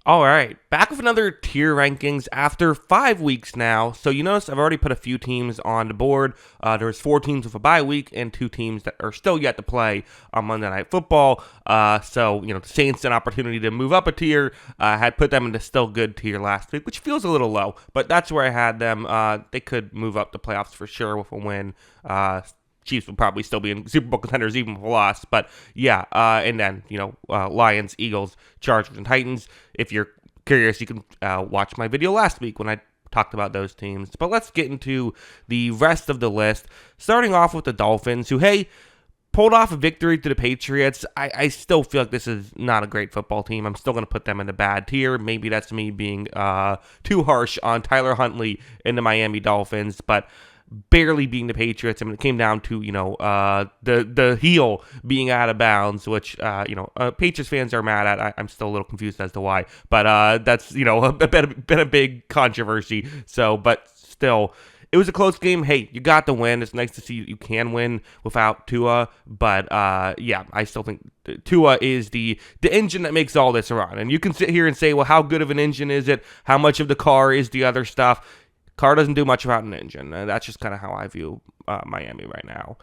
All right, back with another tier rankings after 5 weeks now. So you notice I've already put a few teams on the board. There's 4 teams with a bye week and 2 teams that are still yet to play on Monday Night Football. So the Saints an opportunity to move up a tier. I had put them into still good tier last week, which feels a little low, but that's where I had them. They could move up the playoffs for sure with a win. Chiefs would probably still be in Super Bowl contenders even with a loss. But yeah, and then, Lions, Eagles, Chargers, and Titans. If you're curious, you can watch my video last week when I talked about those teams. But let's get into the rest of the list. Starting off with the Dolphins, who, hey, pulled off a victory to the Patriots. I still feel like this is not a great football team. I'm still going to put them in the bad tier. Maybe that's me being too harsh on Tyler Huntley and the Miami Dolphins, but barely beating the Patriots. I mean, it came down to, the heel being out of bounds, which, Patriots fans are mad at. I'm still a little confused as to why. But that's, been a big controversy. So, but still, it was a close game. Hey, you got the win. It's nice to see you can win without Tua. But, I still think Tua is the engine that makes all this run. And you can sit here and say, well, how good of an engine is it? How much of the car is the other stuff? Car doesn't do much without an engine. That's just kind of how I view Miami right now.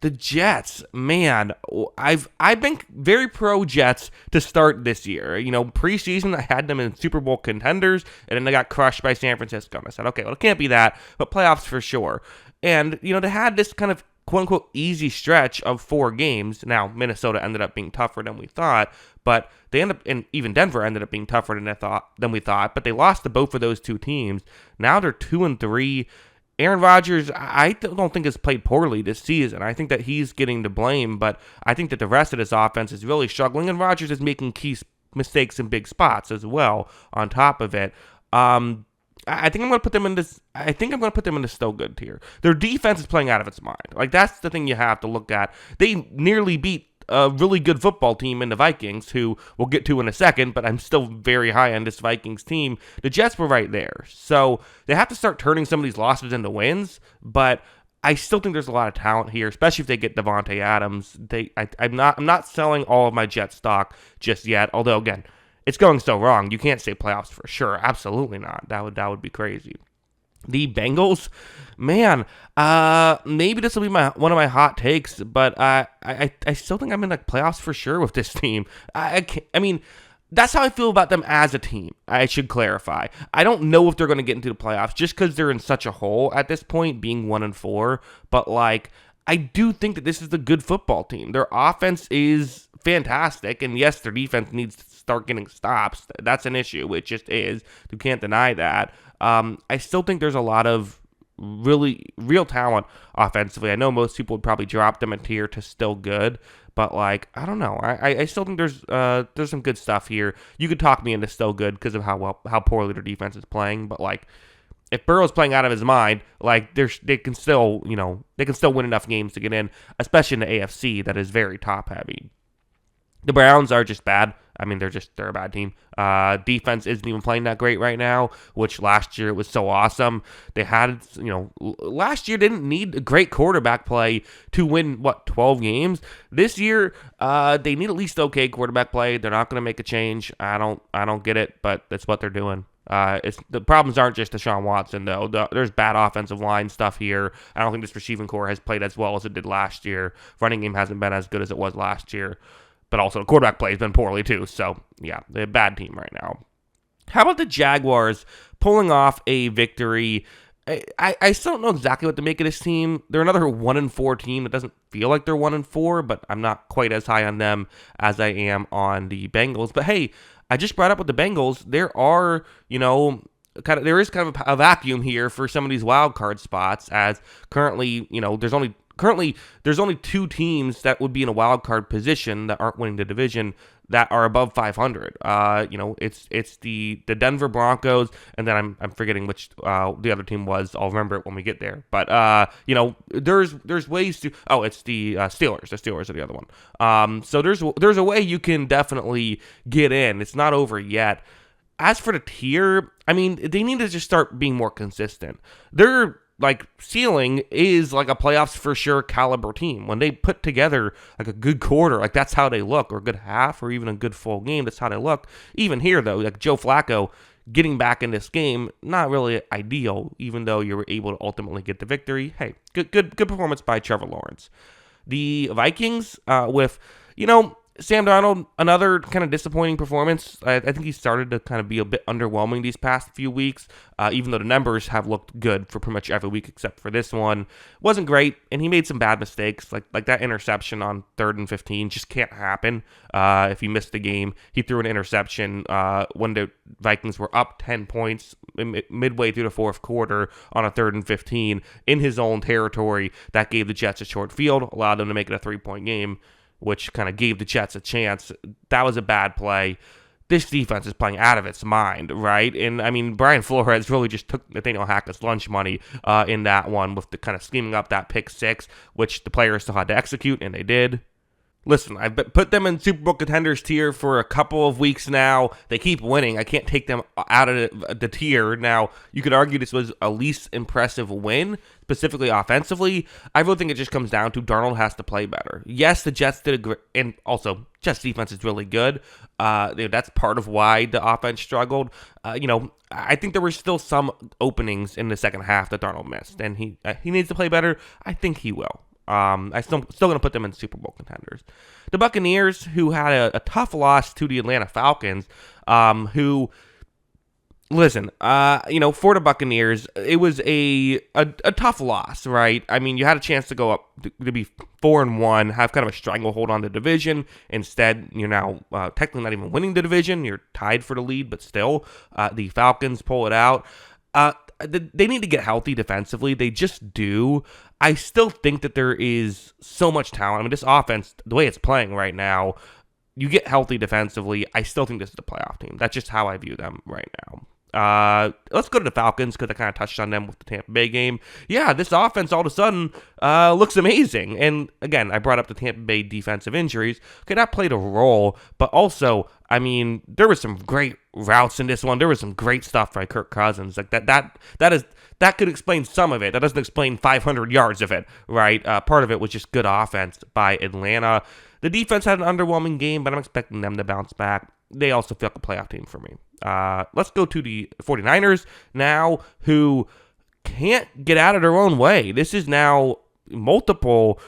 The Jets, man, I've been very pro Jets to start this year. Preseason I had them in Super Bowl contenders, and then they got crushed by San Francisco. And I said, okay, well, it can't be that, but playoffs for sure. And they had this kind of quote unquote easy stretch of 4 games. Now Minnesota ended up being tougher than we thought, but they ended up, and even Denver ended up being tougher than we thought. But they lost to both of those 2 teams. Now they're 2-3. Aaron Rodgers, I don't think has played poorly this season. I think that he's getting the blame, but I think that the rest of this offense is really struggling, and Rodgers is making key mistakes in big spots as well. On top of it, I think I'm going to put them in this. I think I'm going to put them in the still good tier. Their defense is playing out of its mind. Like, that's the thing you have to look at. They nearly beat a really good football team in the Vikings, who we'll get to in a second, but I'm still very high on this Vikings team. The Jets were right there. So they have to start turning some of these losses into wins, but I still think there's a lot of talent here, especially if they get Devontae Adams. I'm not selling all of my Jet stock just yet, although, again, it's going so wrong. You can't say playoffs for sure. Absolutely not. That would be crazy. The Bengals, man, maybe this will be one of my hot takes, but I still think I'm in the playoffs for sure with this team. I mean, that's how I feel about them as a team. I should clarify. I don't know if they're going to get into the playoffs just because they're in such a hole at this point, being 1-4. But I do think that this is a good football team. Their offense is fantastic, and yes, their defense needs to start getting stops. That's an issue. It just is. You can't deny that. I still think there's a lot of really real talent offensively. I know most people would probably drop them a tier to still good, but I don't know. I still think there's some good stuff here. You could talk me into still good because of how poorly their defense is playing, but if Burrow's playing out of his mind, they can still win enough games to get in, especially in the AFC that is very top heavy. The Browns are just bad. I mean, they're a bad team. Defense isn't even playing that great right now, which last year was so awesome. They had, last year didn't need a great quarterback play to win, 12 games? This year, they need at least okay quarterback play. They're not going to make a change. I don't get it, but that's what they're doing. The problems aren't just Deshaun Watson, though. There's bad offensive line stuff here. I don't think this receiving core has played as well as it did last year. Running game hasn't been as good as it was last year. But also the quarterback play has been poorly too. So, yeah, they're a bad team right now. How about the Jaguars pulling off a victory? I still don't know exactly what to make of this team. They're another 1-4 team that doesn't feel like they're 1-4, but I'm not quite as high on them as I am on the Bengals. But hey, I just brought up with the Bengals. There are, there is kind of a vacuum here for some of these wild card spots, as currently, there's only 2 teams that would be in a wild card position that aren't winning the division that are above 500. It's the Denver Broncos, and then I'm forgetting which the other team was. I'll remember it when we get there. But there's ways to. Oh, it's the Steelers. The Steelers are the other one. So there's a way you can definitely get in. It's not over yet. As for the tier, I mean, they need to just start being more consistent. They're like ceiling is like a playoffs for sure caliber team. When they put together like a good quarter, like that's how they look, or a good half, or even a good full game, that's how they look. Even here though, like Joe Flacco getting back in this game, not really ideal, even though you were able to ultimately get the victory. Hey, good performance by Trevor Lawrence. The Vikings, with, Sam Darnold, another kind of disappointing performance. I think he started to kind of be a bit underwhelming these past few weeks, even though the numbers have looked good for pretty much every week except for this one. Wasn't great, and he made some bad mistakes, like that interception on 3rd and 15 just can't happen if he missed the game. He threw an interception when the Vikings were up 10 points midway through the fourth quarter on a 3rd and 15 in his own territory. That gave the Jets a short field, allowed them to make it a 3-point game, which kind of gave the Jets a chance. That was a bad play. This defense is playing out of its mind, right? And, I mean, Brian Flores really just took Nathaniel Hackett's lunch money in that one with the kind of scheming up that pick six, which the players still had to execute, and they did. Listen, I've put them in Super Bowl contenders tier for a couple of weeks now. They keep winning. I can't take them out of the tier. Now, you could argue this was a least impressive win, specifically offensively. I really think it just comes down to Darnold has to play better. Yes, the Jets did a great, and also Jets defense is really good. That's part of why the offense struggled. I think there were still some openings in the second half that Darnold missed, and he needs to play better. I think he will. I still going to put them in Super Bowl contenders. The Buccaneers, who had a tough loss to the Atlanta Falcons, for the Buccaneers, it was a tough loss, right? I mean, you had a chance to go up to be 4-1, have kind of a stranglehold on the division. Instead, you're now technically not even winning the division. You're tied for the lead, but still, the Falcons pull it out. They need to get healthy defensively. They just do. I still think that there is so much talent. I mean, this offense, the way it's playing right now, you get healthy defensively. I still think this is a playoff team. That's just how I view them right now. Let's go to the Falcons because I kind of touched on them with the Tampa Bay game. Yeah, this offense all of a sudden looks amazing. And again, I brought up the Tampa Bay defensive injuries. Okay, that played a role, but also, I mean, there were some great routes in this one. There was some great stuff by Kirk Cousins. Like that could explain some of it. That doesn't explain 500 yards of it, right? Part of it was just good offense by Atlanta. The defense had an underwhelming game, but I'm expecting them to bounce back. They also feel like a playoff team for me. Let's go to the 49ers now, who can't get out of their own way. This is now multiple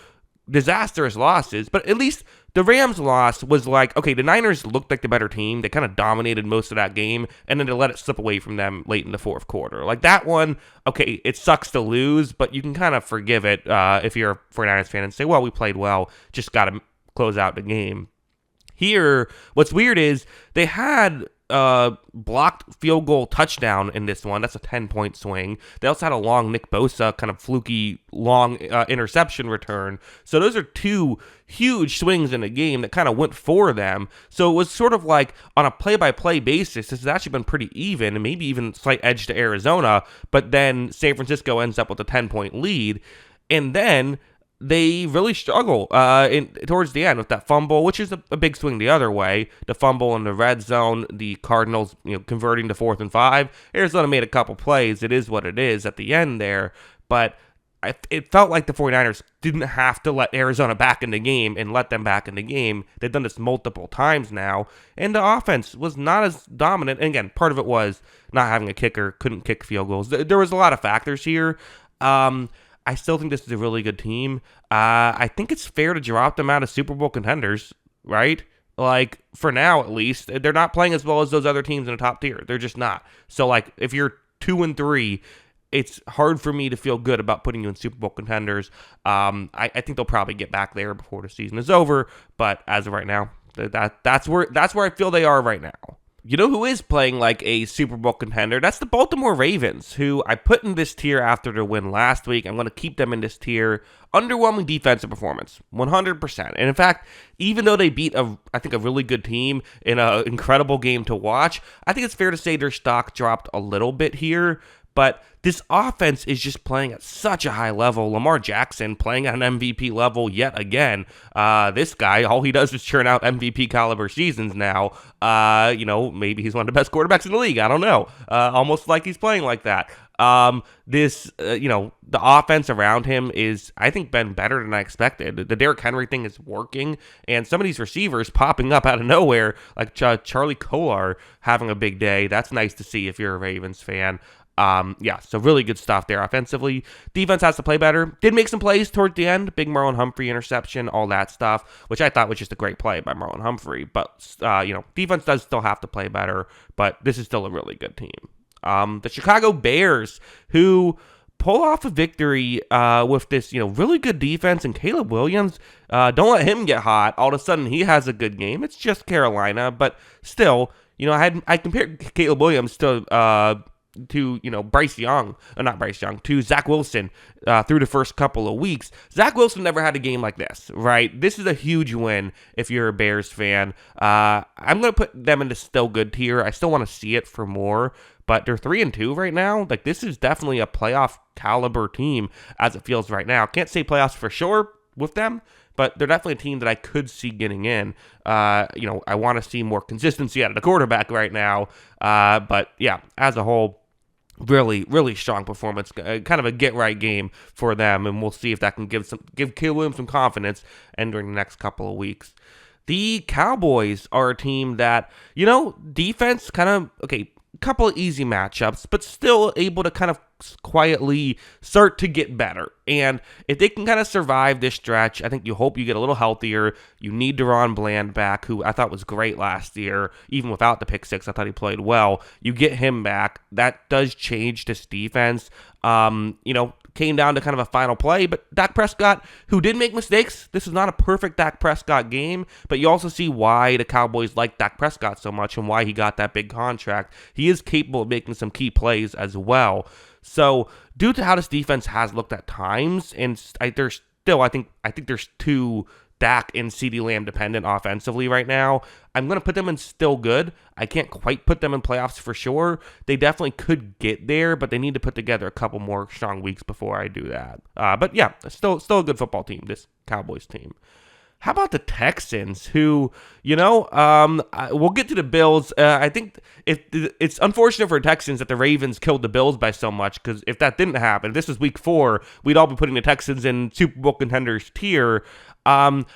disastrous losses, but at least the Rams loss was like, okay, the Niners looked like the better team. They kind of dominated most of that game, and then they let it slip away from them late in the fourth quarter. Like that one, okay, it sucks to lose, but you can kind of forgive it if you're a 49ers fan and say, well, we played well, just got to close out the game. Here, what's weird is they had blocked field goal touchdown in this one. That's a 10-point swing. They also had a long Nick Bosa kind of fluky long interception return. So those are two huge swings in a game that kind of went for them. So it was sort of like on a play-by-play basis, this has actually been pretty even and maybe even slight edge to Arizona. But then San Francisco ends up with a 10-point lead. And then they really struggle towards the end with that fumble, which is a big swing the other way. The fumble in the red zone, the Cardinals converting to 4th and 5. Arizona made a couple plays. It is what it is at the end there. But it felt like the 49ers didn't have to let Arizona back in the game and let them back in the game. They've done this multiple times now. And the offense was not as dominant. And again, part of it was not having a kicker, couldn't kick field goals. There was a lot of factors here. I still think this is a really good team. I think it's fair to drop them out of Super Bowl contenders, right? Like, for now at least. They're not playing as well as those other teams in the top tier. They're just not. So, like, if you're 2-3, it's hard for me to feel good about putting you in Super Bowl contenders. I think they'll probably get back there before the season is over. But as of right now, that's where I feel they are right now. You know who is playing like a Super Bowl contender? That's the Baltimore Ravens, who I put in this tier after their win last week. I'm going to keep them in this tier. Underwhelming defensive performance, 100%. And in fact, even though they beat I think a really good team in an incredible game to watch, I think it's fair to say their stock dropped a little bit here. But this offense is just playing at such a high level. Lamar Jackson playing at an MVP level yet again. This guy, all he does is churn out MVP caliber seasons now. Maybe he's one of the best quarterbacks in the league. I don't know. Almost like he's playing like that. The offense around him is, I think, been better than I expected. The Derrick Henry thing is working, and some of these receivers popping up out of nowhere, like Charlie Kolar having a big day. That's nice to see if you're a Ravens fan. So really good stuff there offensively. Defense has to play better. Did make some plays towards the end. Big Marlon Humphrey interception, all that stuff, which I thought was just a great play by Marlon Humphrey. But, defense does still have to play better, but this is still a really good team. The Chicago Bears, who pull off a victory with this, really good defense, and Caleb Williams, don't let him get hot. All of a sudden, he has a good game. It's just Carolina, but still, I compared Caleb Williams to to Zach Wilson through the first couple of weeks. Zach Wilson never had a game like this, right? This is a huge win if you're a Bears fan. I'm going to put them in the still good tier. I still want to see it for more, but they're 3-2 right now. Like, this is definitely a playoff caliber team as it feels right now. Can't say playoffs for sure with them, but they're definitely a team that I could see getting in. I want to see more consistency out of the quarterback right now. But yeah, as a whole, really, really strong performance, kind of a get-right game for them, and we'll see if that can give Caleb Williams some confidence entering the next couple of weeks. The Cowboys are a team that, defense kind of, couple of easy matchups, but still able to kind of quietly start to get better. And if they can kind of survive this stretch, I think you hope you get a little healthier. You need DaRon Bland back, who I thought was great last year, even without the pick six. I thought he played well. You get him back. That does change this defense. Came down to kind of a final play, but Dak Prescott, who did make mistakes, this is not a perfect Dak Prescott game, but you also see why the Cowboys like Dak Prescott so much and why he got that big contract. He is capable of making some key plays as well. So, due to how this defense has looked at times, and I think there's two Dak and CeeDee Lamb dependent offensively right now. I'm going to put them in still good. I can't quite put them in playoffs for sure. They definitely could get there, but they need to put together a couple more strong weeks before I do that. But yeah, still a good football team, this Cowboys team. How about the Texans, who, we'll get to the Bills. I think it's unfortunate for the Texans that the Ravens killed the Bills by so much, because if that didn't happen, if this was week 4, we'd all be putting the Texans in Super Bowl contenders tier. I'm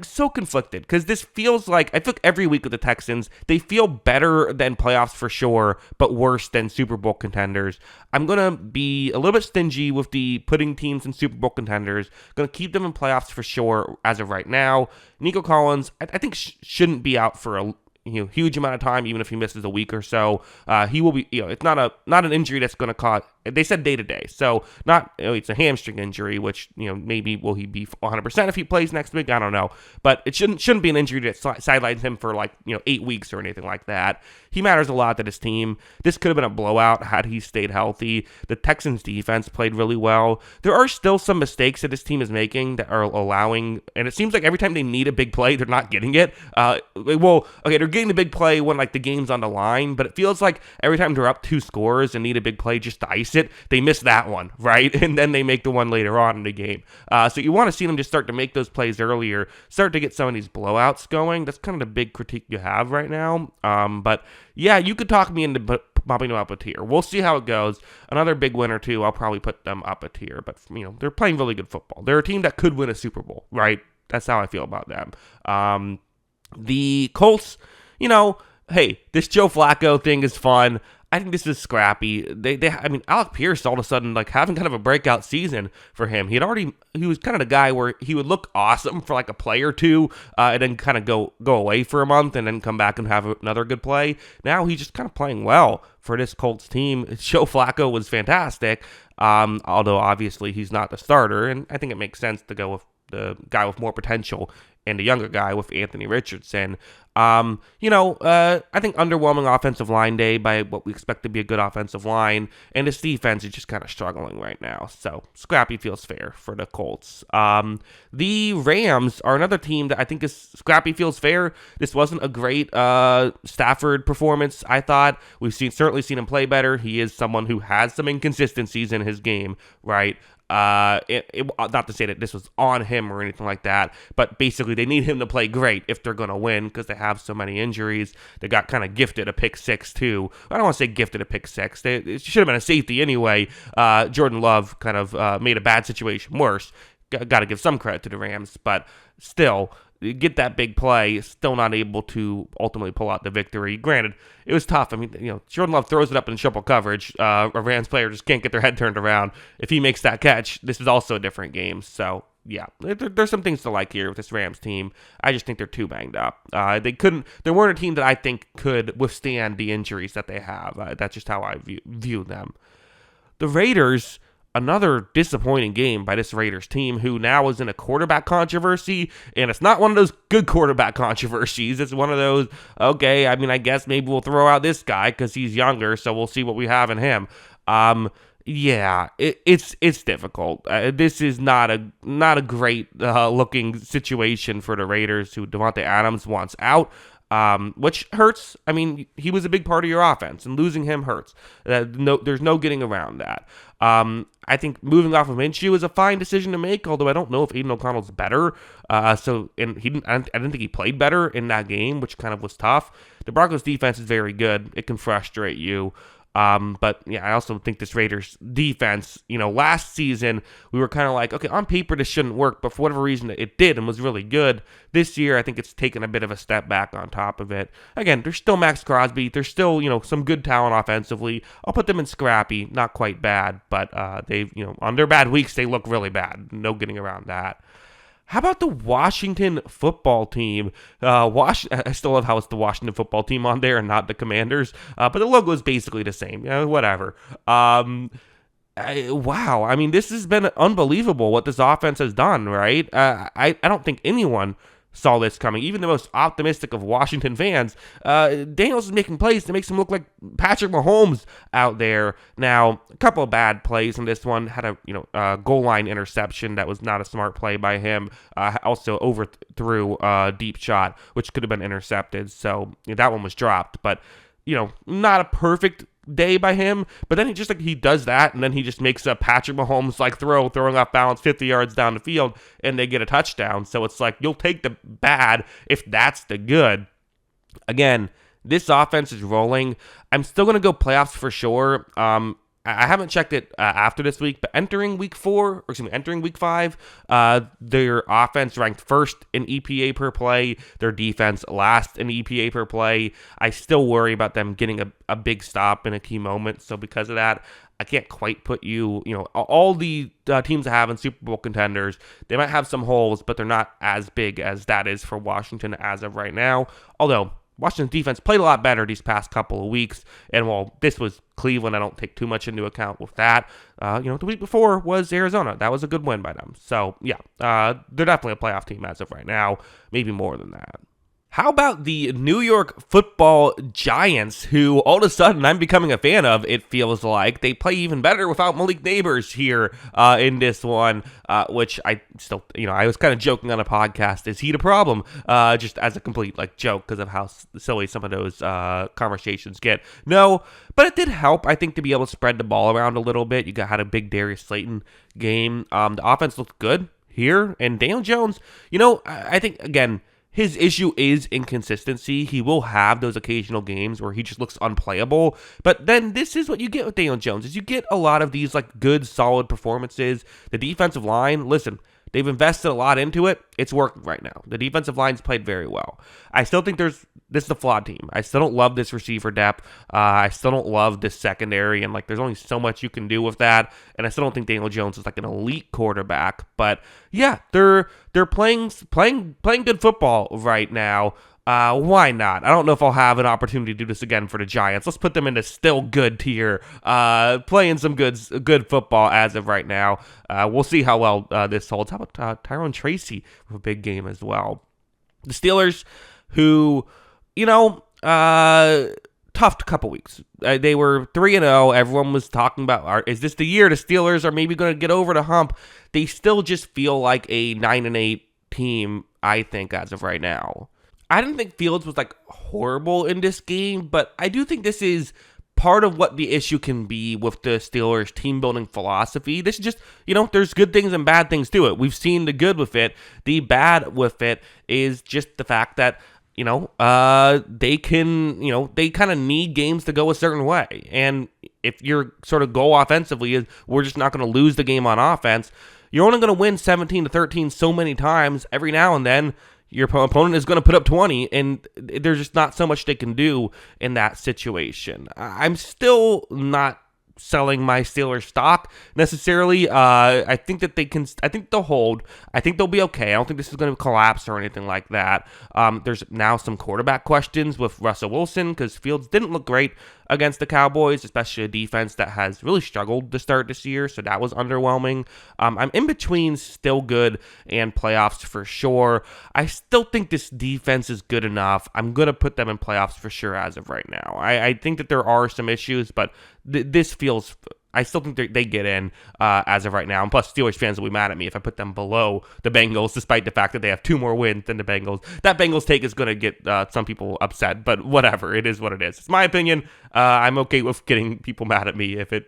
so conflicted, because this feels like, I feel like every week with the Texans, they feel better than playoffs for sure, but worse than Super Bowl contenders. I'm going to be a little bit stingy with the putting teams in Super Bowl contenders. Going to keep them in playoffs for sure as of right now. Nico Collins, I think shouldn't be out for a huge amount of time, even if he misses a week or so. He will be, it's not an injury that's going to cause, they said day to day, so not, it's a hamstring injury, which, maybe will he be 100% if he plays next week? I don't know, but it shouldn't be an injury that sidelines him for 8 weeks or anything like that. He matters a lot to this team. This could have been a blowout had he stayed healthy. The Texans defense played really well. There are still some mistakes that this team is making that are allowing, and it seems like every time they need a big play, they're not getting it. They're getting the big play when the game's on the line, but it feels like every time they're up 2 scores and need a big play just to ice it, they miss that one, right? And then they make the one later on in the game. So you want to see them just start to make those plays earlier, start to get some of these blowouts going. That's kind of the big critique you have right now. But yeah, you could talk me into bumping them up a tier. We'll see how it goes. Another big win or two, I'll probably put them up a tier. But they're playing really good football. They're a team that could win a Super Bowl, right? That's how I feel about them. The Colts, hey, this Joe Flacco thing is fun. I think this is scrappy. Alec Pierce all of a sudden having kind of a breakout season for him. He was kind of the guy where he would look awesome for a play or two, and then kind of go away for a month and then come back and have another good play. Now he's just kind of playing well for this Colts team. Joe Flacco was fantastic, although obviously he's not the starter, and I think it makes sense to go with the guy with more potential and a younger guy with Anthony Richardson. I think underwhelming offensive line day by what we expect to be a good offensive line, and his defense is just kind of struggling right now. So scrappy feels fair for the Colts. The Rams are another team that I think is scrappy feels fair. This wasn't a great Stafford performance. I thought certainly seen him play better. He is someone who has some inconsistencies in his game, right? Not to say that this was on him or anything like that, but basically they need him to play great if they're going to win because they have so many injuries. They got kind of gifted a pick six too. I don't want to say gifted a pick six. It should have been a safety anyway. Jordan Love kind of made a bad situation worse. Got to give some credit to the Rams, but still, get that big play, still not able to ultimately pull out the victory. Granted, it was tough. I mean, Jordan Love throws it up in triple coverage. A Rams player just can't get their head turned around. If he makes that catch, this is also a different game. So, yeah, there's some things to like here with this Rams team. I just think they're too banged up. They weren't a team that I think could withstand the injuries that they have. That's just how I view them. The Raiders, another disappointing game by this Raiders team, who now is in a quarterback controversy, and it's not one of those good quarterback controversies. It's one of those, okay, I mean, I guess maybe we'll throw out this guy because he's younger, so we'll see what we have in him. It's difficult. This is not a great looking situation for the Raiders, who Devontae Adams wants out. Which hurts. I mean, he was a big part of your offense, and losing him hurts. There's no getting around that. I think moving off of Minshew is a fine decision to make, although I don't know if Aiden O'Connell's better. I didn't think he played better in that game, which kind of was tough. The Broncos defense is very good. It can frustrate you. But yeah, I also think this Raiders defense, last season we were kind of like, okay, on paper this shouldn't work, but for whatever reason it did and was really good. This year I think it's taken a bit of a step back on top of it. Again, there's still Max Crosby, there's still, some good talent offensively. I'll put them in scrappy, not quite bad, but they've, on their bad weeks they look really bad. No getting around that. How about the Washington football team? I still love how it's the Washington football team on there and not the Commanders, but the logo is basically the same. Whatever. Wow. I mean, this has been unbelievable what this offense has done, right? I don't think anyone saw this coming. Even the most optimistic of Washington fans, Daniels is making plays that makes him look like Patrick Mahomes out there. Now, a couple of bad plays in this one. Had a goal line interception that was not a smart play by him. Also overthrew a deep shot, which could have been intercepted. So that one was dropped. But, not a perfect day by him, but then he does that, and then he just makes a Patrick Mahomes like throwing off balance 50 yards down the field, and they get a touchdown. So it's like, you'll take the bad if that's the good. Again, this offense is rolling. I'm still going to go playoffs for sure. I haven't checked it after this week, but entering week 5, their offense ranked first in EPA per play, their defense last in EPA per play. I still worry about them getting a big stop in a key moment, so because of that, I can't quite put all the teams I have in Super Bowl contenders, they might have some holes, but they're not as big as that is for Washington as of right now, although Washington's defense played a lot better these past couple of weeks, and while this was Cleveland, I don't take too much into account with that. The week before was Arizona. That was a good win by them. So, yeah, they're definitely a playoff team as of right now, maybe more than that. How about the New York Football Giants, who all of a sudden I'm becoming a fan of, it feels like. They play even better without Malik Neighbors here in this one, which I still, I was kind of joking on a podcast. Is he the problem? Just as a complete joke because of how silly some of those conversations get. No, but it did help, I think, to be able to spread the ball around a little bit. You had a big Darius Slayton game. The offense looked good here. And Daniel Jones, I think, again, his issue is inconsistency. He will have those occasional games where he just looks unplayable. But then this is what you get with Daniel Jones, is you get a lot of these good, solid performances. The defensive line, listen, they've invested a lot into it. It's working right now. The defensive line's played very well. I still think this is a flawed team. I still don't love this receiver depth. I still don't love this secondary, and there's only so much you can do with that. And I still don't think Daniel Jones is an elite quarterback. But yeah, they're playing good football right now. Why not? I don't know if I'll have an opportunity to do this again for the Giants. Let's put them in the still good tier, playing some good football as of right now. We'll see how well this holds. How about Tyrone Tracy with a big game as well? The Steelers, who, you know, tough couple weeks. They were 3-0. Everyone was talking about, is this the year the Steelers are maybe going to get over the hump? They still just feel like a 9-8 team, I think, as of right now. I didn't think Fields was like horrible in this game, but I do think this is part of what the issue can be with the Steelers' team building philosophy. This is just, there's good things and bad things to it. We've seen the good with it. The bad with it is just the fact that, they can, they kind of need games to go a certain way. And if your sort of goal offensively is we're just not going to lose the game on offense, you're only going to win 17-13 so many times. Every now and then, your opponent is going to put up 20, and there's just not so much they can do in that situation. I'm still not selling my Steelers stock necessarily. I think that I think they'll hold. I think they'll be okay. I don't think this is going to collapse or anything like that. There's now some quarterback questions with Russell Wilson because Fields didn't look great against the Cowboys, especially a defense that has really struggled to start this year, so that was underwhelming. I'm in between still good and playoffs for sure. I still think this defense is good enough. I'm going to put them in playoffs for sure as of right now. I think that there are some issues, but this feels... I still think they get in as of right now. And plus, Steelers fans will be mad at me if I put them below the Bengals, despite the fact that they have 2 more wins than the Bengals. That Bengals take is going to get some people upset, but whatever. It is what it is. It's my opinion. I'm okay with getting people mad at me if it.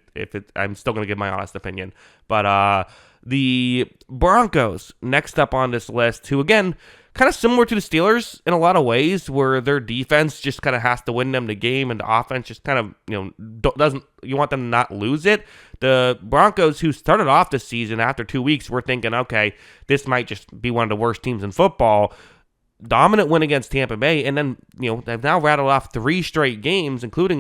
I'm still going to give my honest opinion. But the Broncos, next up on this list, who, again, kind of similar to the Steelers in a lot of ways, where their defense just kind of has to win them the game, and the offense just kind of, doesn't. You want them to not lose it. The Broncos, who started off this season after 2 weeks, were thinking, okay, this might just be one of the worst teams in football. Dominant win against Tampa Bay, and then they've now rattled off 3 straight games, including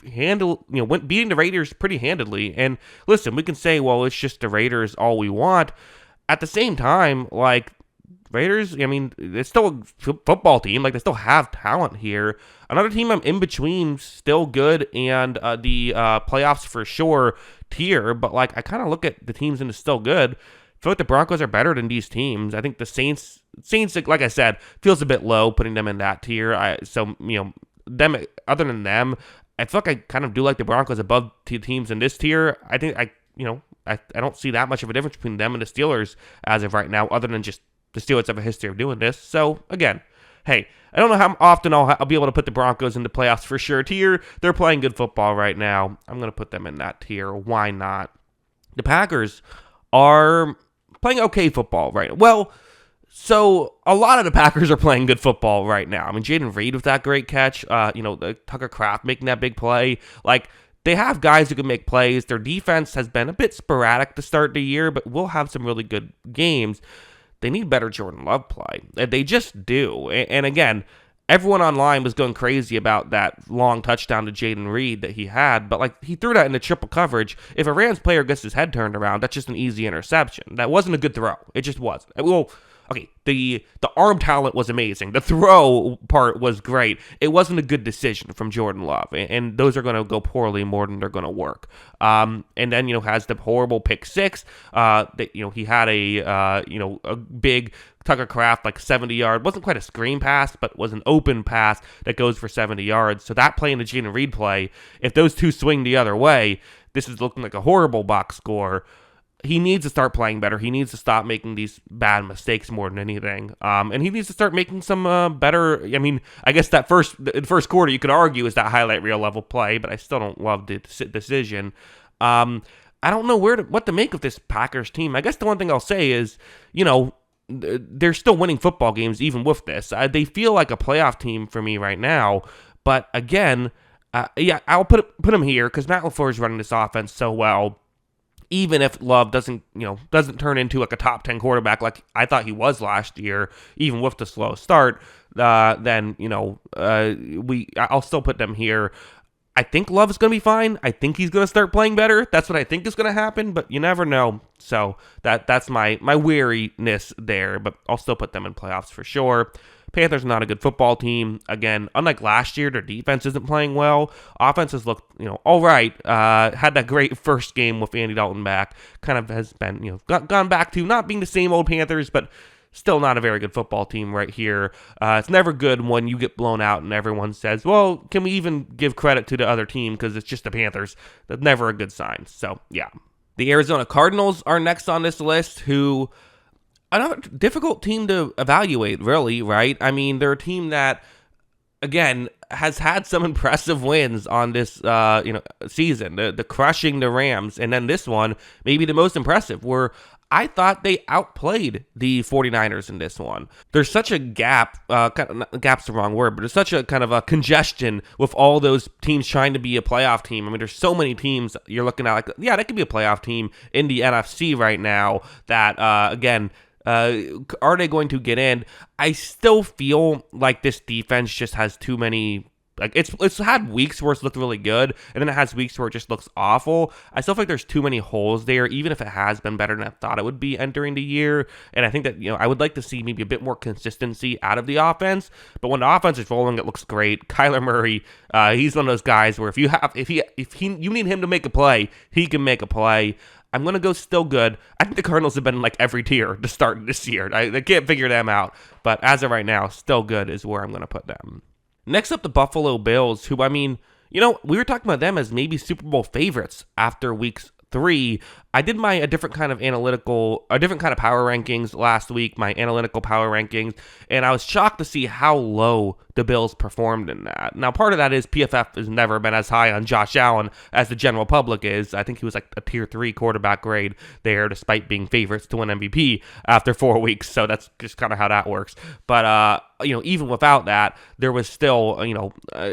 beating the Raiders pretty handedly. And listen, we can say, well, it's just the Raiders, all we want. At the same time, like, Raiders, it's still a football team. Like, they still have talent here. Another team I'm in between, still good, and the playoffs for sure tier. But, like, I kind of look at the teams and it's still good. I feel like the Broncos are better than these teams. I think the Saints, like I said, feels a bit low putting them in that tier. Them, other than them, I feel like I kind of do like the Broncos above teams in this tier. I think I don't see that much of a difference between them and the Steelers as of right now, other than just the Steelers have a history of doing this. So, again, hey, I don't know how often I'll be able to put the Broncos in the playoffs for sure tier. They're playing good football right now. I'm going to put them in that tier. Why not? The Packers are playing okay football right now. Well, so a lot of the Packers are playing good football right now. Jaden Reed with that great catch. Tucker Kraft making that big play. Like, they have guys who can make plays. Their defense has been a bit sporadic to start the year, but we'll have some really good games. They need better Jordan Love play. They just do. And again, everyone online was going crazy about that long touchdown to Jaden Reed that he had, but like, he threw that into triple coverage. If a Rams player gets his head turned around, that's just an easy interception. That wasn't a good throw. It just wasn't. Well, okay, the arm talent was amazing. The throw part was great. It wasn't a good decision from Jordan Love, and those are going to go poorly more than they're going to work. And then, has the horrible pick 6. That he had a big Tucker Kraft, like 70-yard, wasn't quite a screen pass, but was an open pass that goes for 70 yards. So that play and the Jaden Reed play, if those two swing the other way, this is looking like a horrible box score. He needs to start playing better. He needs to stop making these bad mistakes more than anything. And he needs to start making some better... I guess the first quarter, you could argue, is that highlight reel level play, but I still don't love the decision. I don't know what to make of this Packers team. I guess the one thing I'll say is, they're still winning football games even with this. They feel like a playoff team for me right now. But again, I'll put them here because Matt LaFleur is running this offense so well. Even if Love doesn't turn into like a top 10 quarterback like I thought he was last year, even with the slow start, then I'll still put them here. I think Love is going to be fine. I think he's going to start playing better. That's what I think is going to happen, but you never know. So that's my weariness there, but I'll still put them in playoffs for sure. Panthers are not a good football team. Again, unlike last year, their defense isn't playing well. Offense has looked, all right. Had that great first game with Andy Dalton back. Kind of has been, gone back to not being the same old Panthers, but still not a very good football team right here. It's never good when you get blown out and everyone says, well, can we even give credit to the other team because it's just the Panthers? That's never a good sign. So, yeah. The Arizona Cardinals are next on this list, who, another difficult team to evaluate, really, right? I mean, they're a team that, again, has had some impressive wins on this season, the crushing the Rams, and then this one, maybe the most impressive, where I thought they outplayed the 49ers in this one. There's such a gap, gap's the wrong word, but there's such a kind of a congestion with all those teams trying to be a playoff team. I mean, there's so many teams you're looking at, like, yeah, that could be a playoff team in the NFC right now that, again, are they going to get in? I still feel like this defense just has too many. Like, it's had weeks where it's looked really good, and then it has weeks where it just looks awful. I still think there's too many holes there, even if it has been better than I thought it would be entering the year. And I think that, I would like to see maybe a bit more consistency out of the offense. But when the offense is rolling, it looks great. Kyler Murray, he's one of those guys where if you need him to make a play, he can make a play. I'm going to go still good. I think the Cardinals have been in like every tier to start this year. I can't figure them out. But as of right now, still good is where I'm going to put them. Next up, the Buffalo Bills, who, I mean, we were talking about them as maybe Super Bowl favorites after weeks 3. I did a different kind of power rankings last week, my analytical power rankings, and I was shocked to see how low the Bills performed in that. Now, part of that is PFF has never been as high on Josh Allen as the general public is. I think he was like a tier 3 quarterback grade there, despite being favorites to win MVP after 4 weeks. So that's just kind of how that works. But even without that, there was still,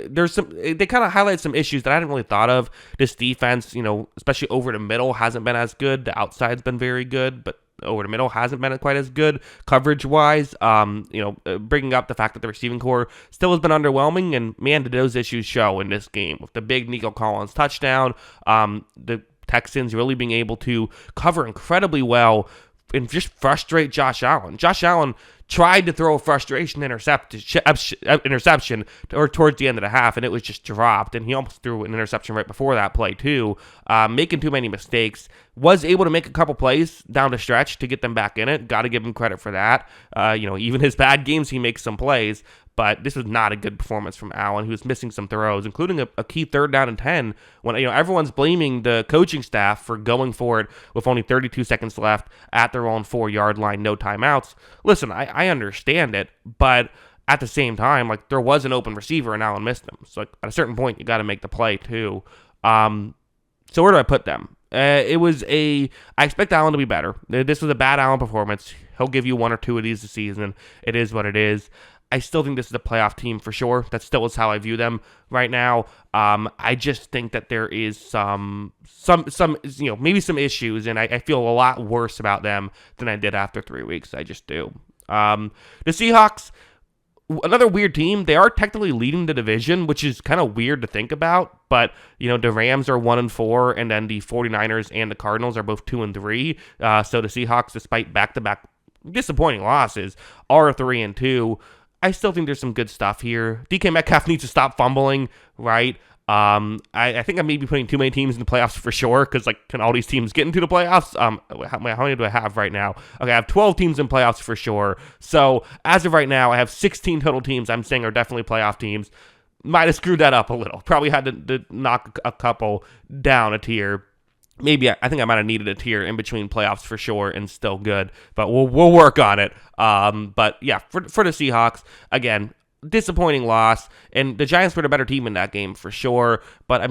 there's some. They kind of highlighted some issues that I hadn't really thought of. This defense, especially over the middle, hasn't been as good. The outside's been very good, but over the middle hasn't been quite as good coverage-wise. Bringing up the fact that the receiving core still has been underwhelming, and man, did those issues show in this game with the big Nico Collins touchdown. The Texans really being able to cover incredibly well and just frustrate Josh Allen. Josh Allen tried to throw a frustration interception towards the end of the half, and it was just dropped, and he almost threw an interception right before that play too, making too many mistakes. Was able to make a couple plays down the stretch to get them back in it. Got to give him credit for that. Even his bad games, he makes some plays, but this was not a good performance from Allen, who was missing some throws, including a key 3rd down and 10, when everyone's blaming the coaching staff for going for it with only 32 seconds left at their own 4-yard line, no timeouts. Listen, I understand it, but at the same time, like, there was an open receiver and Allen missed him. So, like, at a certain point, you got to make the play too. So where do I put them? I expect Allen to be better. This was a bad Allen performance. He'll give you 1 or 2 of these this season. It is what it is. I still think this is a playoff team for sure. That still is how I view them right now. I just think that there is some maybe some issues, and I feel a lot worse about them than I did after 3 weeks. I just do. The Seahawks, another weird team. They are technically leading the division, which is kind of weird to think about. But, the Rams are 1-4, and then the 49ers and the Cardinals are both 2-3. So the Seahawks, despite back-to-back disappointing losses, are 3-2. I still think there's some good stuff here. DK Metcalf needs to stop fumbling, right? I think I may be putting too many teams in the playoffs for sure, because, like, can all these teams get into the playoffs? How many do I have right now? Okay, I have 12 teams in playoffs for sure. So, as of right now, I have 16 total teams I'm saying are definitely playoff teams. Might have screwed that up a little. Probably had to knock a couple down a tier. Maybe I think I might have needed a tier in between playoffs for sure, and still good, but we'll work on it. But yeah, for the Seahawks, again, disappointing loss, and the Giants were the better team in that game for sure. But I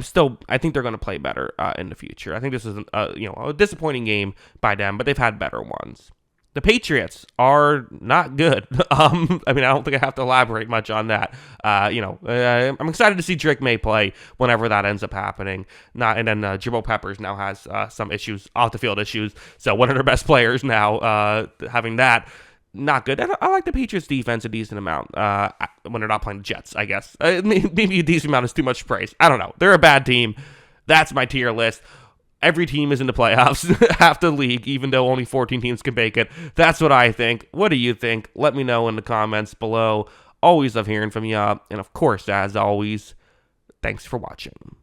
think they're going to play better in the future. I think this is a disappointing game by them, but they've had better ones. The Patriots are not good. I don't think I have to elaborate much on that. I'm excited to see Drake May play whenever that ends up happening. And then Jabril Peppers now has some issues, off the field issues. So one of their best players now having that. Not good. I like the Patriots defense a decent amount when they're not playing the Jets, I guess. Maybe a decent amount is too much praise. I don't know. They're a bad team. That's my tier list. Every team is in the playoffs, half the league, even though only 14 teams can make it. That's what I think. What do you think? Let me know in the comments below. Always love hearing from you. And of course, as always, thanks for watching.